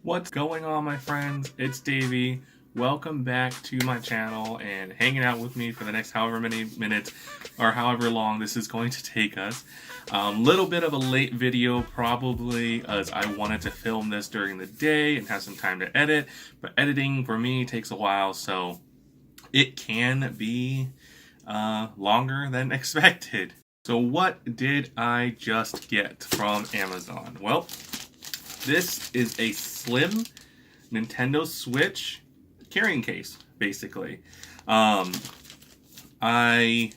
What's going on, my friends? It's Davey. Welcome back to my channel and hanging out with me for the next however many minutes or however long this is going to take us. Little bit of a late video probably, as I wanted to film this during the day and have some time to edit, but editing for me takes a while, so it can be longer than expected. So what did I just get from Amazon? Well, this is a slim Nintendo Switch carrying case, basically. I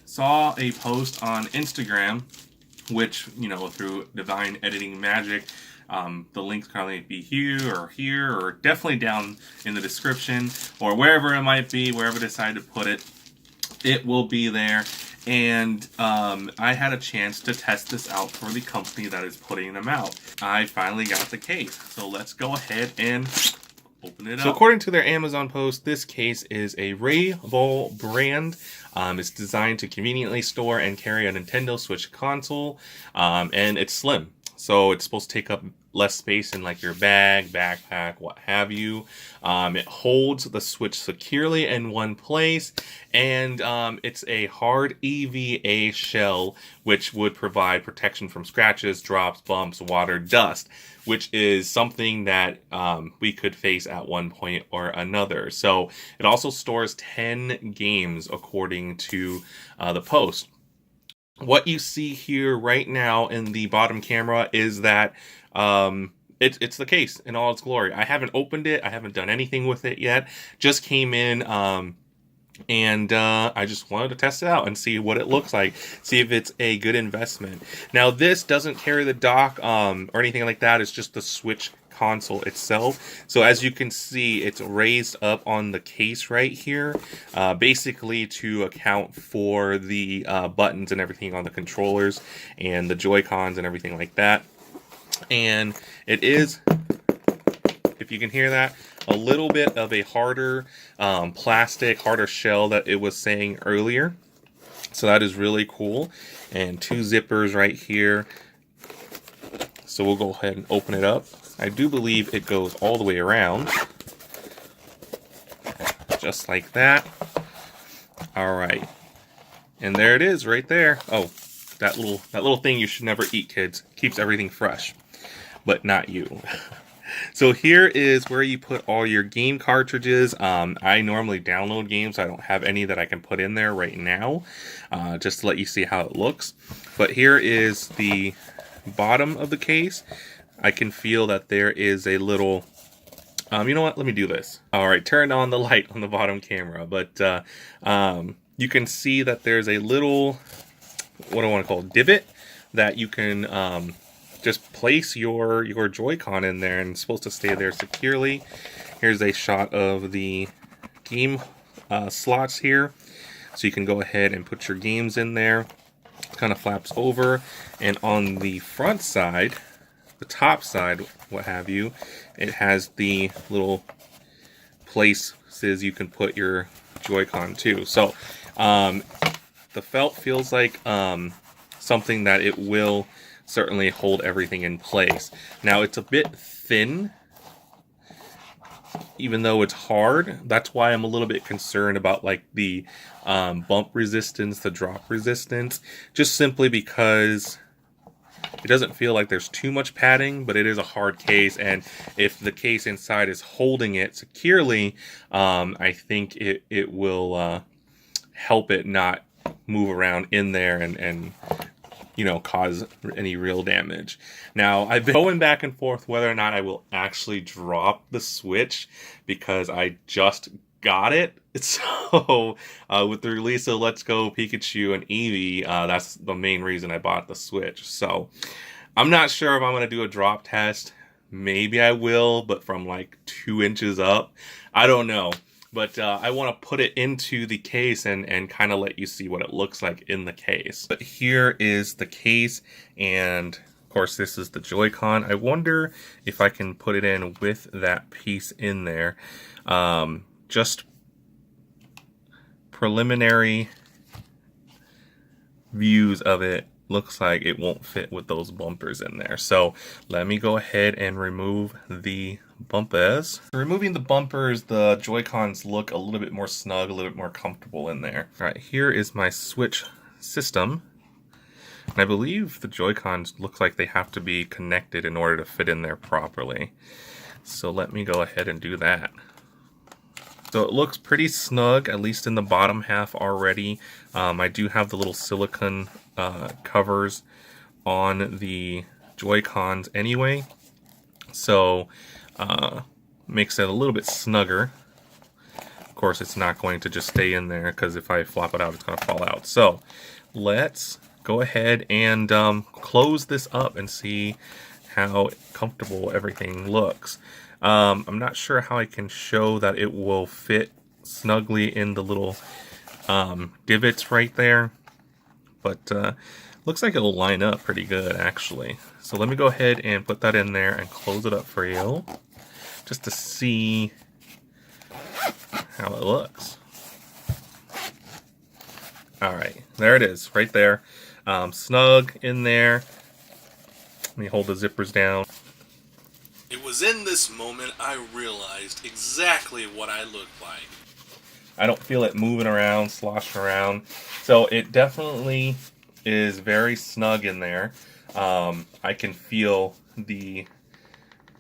saw a post on Instagram, which, you know, through divine editing magic, the links can either be here, or definitely down in the description, or wherever it might be, wherever I decide to put it, it will be there. And I had a chance to test this out for the company that is putting them out. I finally got the case, so let's go ahead and open it up. So according to their Amazon post, this case is a Rayvol brand. It's designed to conveniently store and carry a Nintendo Switch console, and it's slim. So it's supposed to take up less space in like your bag, backpack, what have you. It holds the Switch securely in one place, and it's a hard EVA shell, which would provide protection from scratches, drops, bumps, water, dust, which is something that we could face at one point or another. So it also stores 10 games according to the post. What you see here right now in the bottom camera is that it's the case in all its glory. I haven't opened it. I haven't done anything with it yet. Just came in and I just wanted to test it out and see what it looks like. See if it's a good investment. Now, this doesn't carry the dock or anything like that. It's just the Switch console itself. So as you can see, it's raised up on the case right here, basically to account for the buttons and everything on the controllers and the Joy-Cons and everything like that. And it is, if you can hear that, a little bit of a harder plastic, harder shell that it was saying earlier. So that is really cool. And 2 zippers right here. So we'll go ahead and open it up. I do believe it goes all the way around, just like that. All right, and there it is, right there. Oh, that little thing you should never eat, kids. Keeps everything fresh, but not you. So here is where you put all your game cartridges. I normally download games. I don't have any that I can put in there right now, just to let you see how it looks. But here is the bottom of the case. I can feel that there is a little, you know what, let me do this. All right, turn on the light on the bottom camera, but you can see that there's a little, what do I want to call it, divot that you can just place your Joy-Con in there, and it's supposed to stay there securely. Here's a shot of the game slots here, so you can go ahead and put your games in there. Kind of flaps over, and on the front side, the top side, what have you, it has the little places you can put your Joy-Con to. So the felt feels like something that it will certainly hold everything in place. Now, it's a bit thin, even though it's hard. That's why I'm a little bit concerned about like the bump resistance, the drop resistance, just simply because it doesn't feel like there's too much padding, but it is a hard case, and if the case inside is holding it securely, I think it will help it not move around in there and you know, cause any real damage. Now, I've been going back and forth whether or not I will actually drop the Switch, because I just got it. So with the release of Let's Go Pikachu and Eevee, that's the main reason I bought the Switch. So I'm not sure if I'm going to do a drop test. Maybe I will, but from like 2 inches up, I don't know. But I want to put it into the case and kind of let you see what it looks like in the case. But here is the case, and of course this is the Joy-Con. I wonder if I can put it in with that piece in there. Just preliminary views of it looks like it won't fit with those bumpers in there. So let me go ahead and remove the bumpers. Removing the bumpers, the Joy-Cons look a little bit more snug, a little bit more comfortable in there. All right, here is my Switch system. And I believe the Joy-Cons look like they have to be connected in order to fit in there properly. So let me go ahead and do that. So it looks pretty snug, at least in the bottom half already. I do have the little silicone covers on the Joy-Cons anyway. So makes it a little bit snugger. Of course, it's not going to just stay in there because if I flop it out, it's going to fall out. So let's go ahead and close this up and see how comfortable everything looks. I'm not sure how I can show that it will fit snugly in the little divots right there, but looks like it'll line up pretty good actually. So let me go ahead and put that in there and close it up for you just to see how it looks. Alright, there it is right there. Snug in there. Let me hold the zippers down. It was in this moment I realized exactly what I look like. I don't feel it moving around, sloshing around. So it definitely is very snug in there. I can feel the,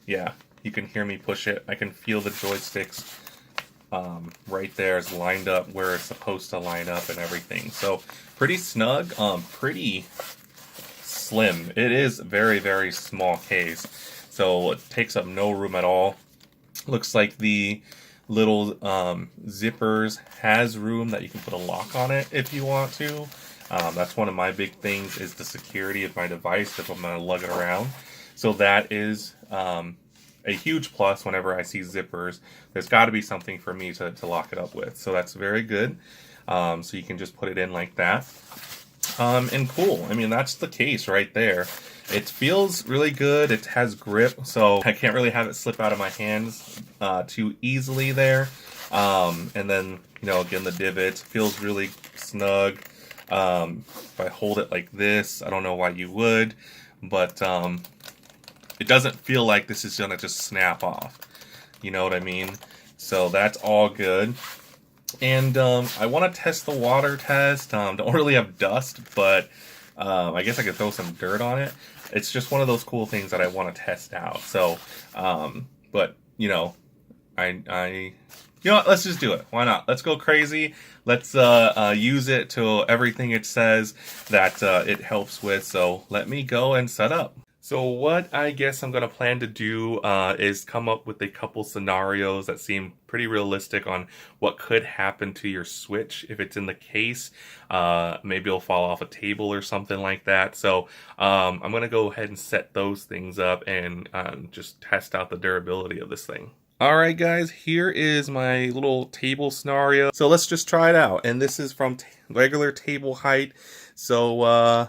yeah, you can hear me push it. I can feel the joysticks right there is lined up where it's supposed to line up and everything. So pretty snug, pretty slim. It is a very, very small case. So it takes up no room at all. Looks like the little zippers has room that you can put a lock on it if you want to. That's one of my big things is the security of my device if I'm going to lug it around. So that is a huge plus whenever I see zippers. There's got to be something for me to lock it up with. So that's very good. So you can just put it in like that. And cool. I mean, that's the case right there. It feels really good. It has grip, so I can't really have it slip out of my hands too easily there. And then, you know, again, the divot feels really snug. If I hold it like this, I don't know why you would, but it doesn't feel like this is going to just snap off. You know what I mean? So that's all good. And I want to test the water test. Don't really have dust, but I guess I could throw some dirt on it. It's just one of those cool things that I want to test out. So, but you know, you know what? Let's just do it. Why not? Let's go crazy. Let's use it to everything it says that it helps with. So let me go and set up. So what I guess I'm going to plan to do is come up with a couple scenarios that seem pretty realistic on what could happen to your Switch if it's in the case. Maybe it'll fall off a table or something like that. So I'm going to go ahead and set those things up and just test out the durability of this thing. Alright guys, here is my little table scenario. So let's just try it out. And this is from regular table height. So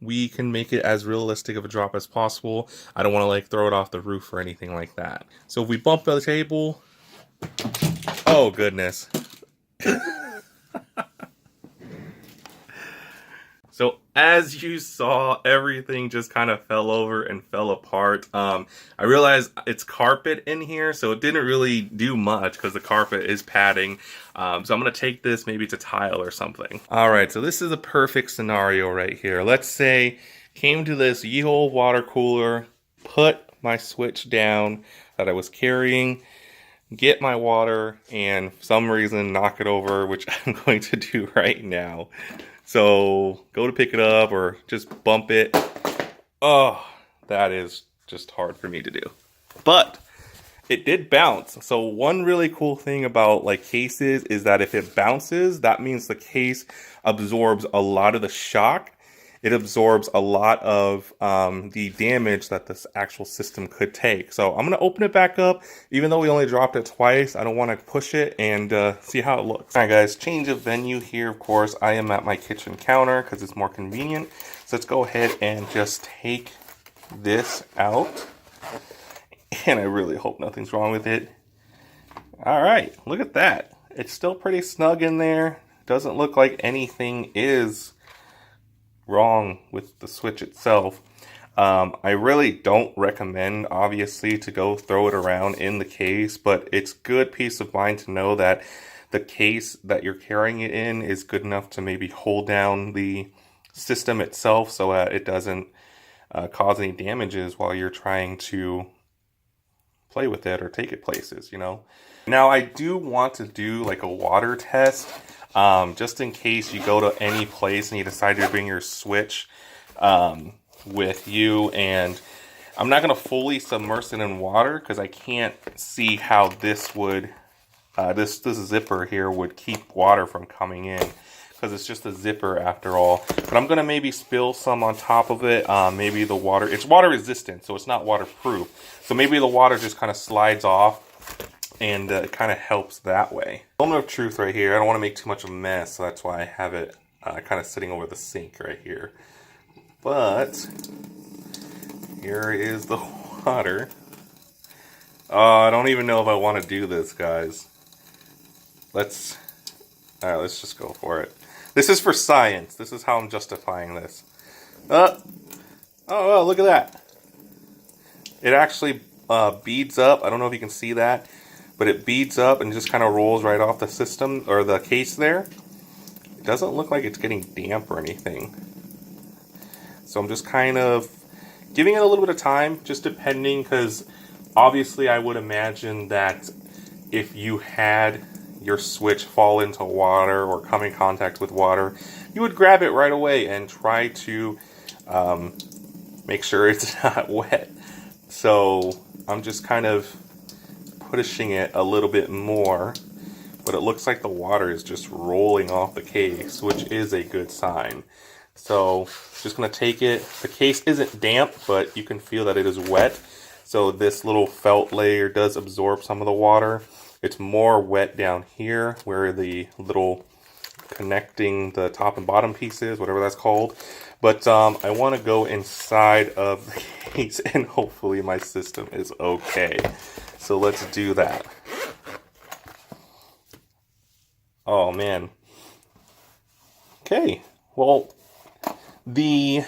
we can make it as realistic of a drop as possible. I don't want to like throw it off the roof or anything like that. So if we bump the table, oh goodness. So as you saw, everything just kind of fell over and fell apart. I realized it's carpet in here, so it didn't really do much because the carpet is padding. So I'm going to take this, maybe to tile or something. All right, so this is a perfect scenario right here. Let's say came to this ye-hole water cooler, put my Switch down that I was carrying, get my water, and for some reason knock it over, which I'm going to do right now. So go to pick it up or just bump it. Oh, that is just hard for me to do. But it did bounce. So one really cool thing about like cases is that if it bounces, that means the case absorbs a lot of the shock. It absorbs a lot of the damage that this actual system could take. So I'm going to open it back up. Even though we only dropped it twice, I don't want to push it and see how it looks. All right, guys, change of venue here. Of course, I am at my kitchen counter because it's more convenient. So let's go ahead and just take this out. And I really hope nothing's wrong with it. All right, look at that. It's still pretty snug in there. Doesn't look like anything is wrong with the switch itself. I really don't recommend, obviously, to go throw it around in the case, but it's good peace of mind to know that the case that you're carrying it in is good enough to maybe hold down the system itself so it doesn't cause any damages while you're trying to play with it or take it places, you know. Now, I do want to do like a water test, just in case you go to any place and you decide to bring your Switch with you, and I'm not going to fully submerge it in water because I can't see how this would, this zipper here would keep water from coming in, because it's just a zipper after all. But I'm going to maybe spill some on top of it. Maybe the water, it's water resistant, so it's not waterproof. So maybe the water just kind of slides off, and it kind of helps that way. Moment of truth right here. I don't want to make too much of a mess, so that's why I have it kind of sitting over the sink right here. But here is the water. Oh, I don't even know if I want to do this, guys. Alright, let's just go for it. This is for science. This is how I'm justifying this. Oh, look at that. It actually beads up. I don't know if you can see that, but it beads up and just kind of rolls right off the system, or the case there. It doesn't look like it's getting damp or anything. So I'm just kind of giving it a little bit of time, just depending, because obviously I would imagine that if you had your Switch fall into water or come in contact with water, you would grab it right away and try to make sure it's not wet. So I'm just kind of pushing it a little bit more, but it looks like the water is just rolling off the case, which is a good sign. So just going to take it. The case isn't damp, but you can feel that it is wet. So this little felt layer does absorb some of the water. It's more wet down here where the little connecting the top and bottom pieces, whatever that's called. But I want to go inside of the case, and hopefully my system is okay. So let's do that. Oh man. Okay, well, the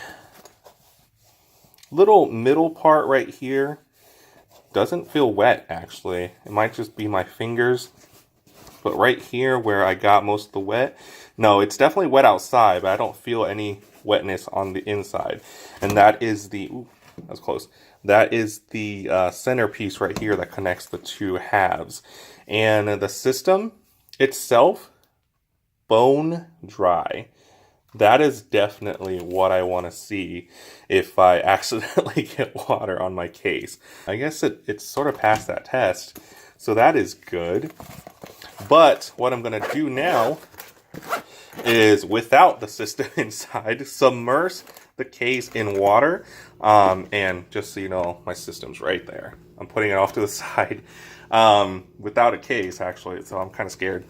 little middle part right here doesn't feel wet, actually. It might just be my fingers. But right here where I got most of the wet, no, it's definitely wet outside, but I don't feel any wetness on the inside. And that is the, ooh, that was close. That is the centerpiece right here that connects the two halves. And the system itself, bone dry. That is definitely what I want to see if I accidentally get water on my case. I guess it's sort of passed that test, so that is good. But what I'm going to do now is, without the system inside, submerge the case in water. And just so you know, my system's right there. I'm putting it off to the side without a case, actually, so I'm kind of scared.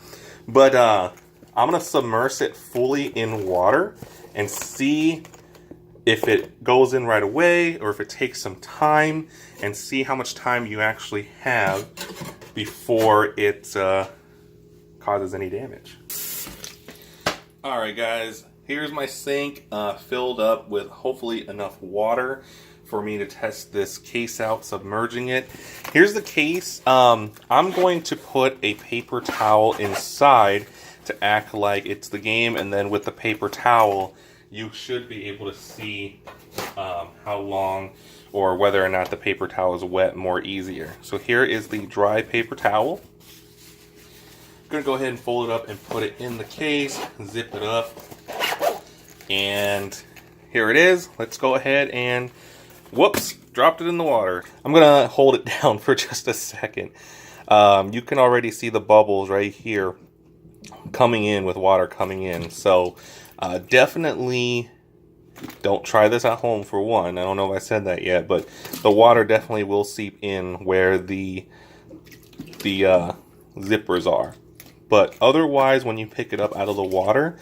But I'm going to submerge it fully in water and see if it goes in right away or if it takes some time, and see how much time you actually have before it causes any damage. Alright guys, here's my sink filled up with hopefully enough water for me to test this case out, submerging it. Here's the case. I'm going to put a paper towel inside to act like it's the game, and then with the paper towel you should be able to see how long or whether or not the paper towel is wet more easier. So here is the dry paper towel. I'm gonna go ahead and fold it up and put it in the case, zip it up, and here it is. Let's go ahead and, whoops, dropped it in the water. I'm gonna hold it down for just a second. You can already see the bubbles right here coming in with water coming in. So definitely don't try this at home, for one. I don't know if I said that yet, but the water definitely will seep in where the zippers are. But otherwise, when you pick it up out of the water,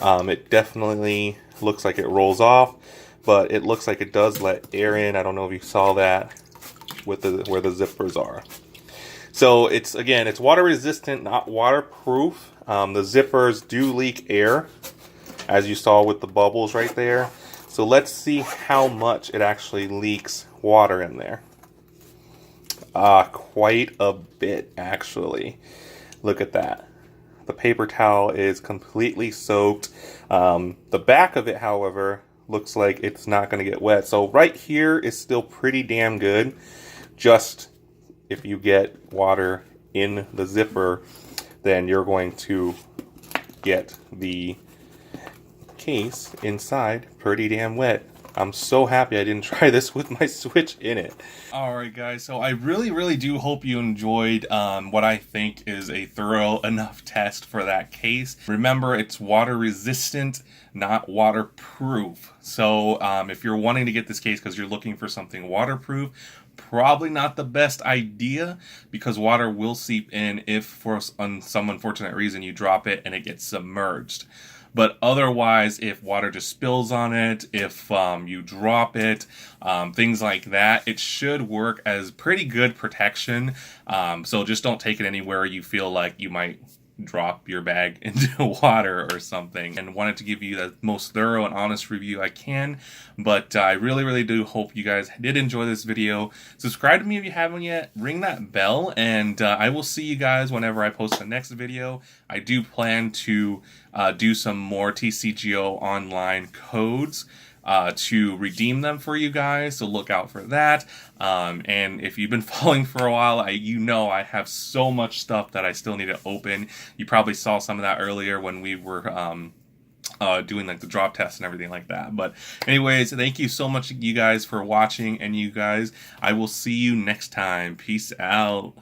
it definitely looks like it rolls off, but it looks like it does let air in. I don't know if you saw that with where the zippers are. So it's water resistant, not waterproof. The zippers do leak air as you saw with the bubbles right there. So let's see how much it actually leaks water in there. Quite a bit, actually. Look at that. The paper towel is completely soaked. The back of it, however, looks like it's not going to get wet. So right here is still pretty damn good. Just if you get water in the zipper, then you're going to get the case inside pretty damn wet. I'm so happy I didn't try this with my Switch in it. Alright guys, so I really do hope you enjoyed what I think is a thorough enough test for that case. Remember, it's water resistant, not waterproof. So if you're wanting to get this case because you're looking for something waterproof, probably not the best idea, because water will seep in if for some unfortunate reason you drop it and it gets submerged. But otherwise, if water just spills on it, if you drop it, things like that, it should work as pretty good protection. So just don't take it anywhere you feel like you might drop your bag into water or something. And wanted to give you the most thorough and honest review I can. But I really do hope you guys did enjoy this video. Subscribe to me if you haven't yet. Ring that bell, and I will see you guys whenever I post the next video. I do plan to do some more TCGO online codes to redeem them for you guys, so look out for that. And if you've been following for a while, you know I have so much stuff that I still need to open. You probably saw some of that earlier when we were doing like the drop test and everything like that. But anyways, thank you so much you guys for watching, and you guys, I will see you next time. Peace out.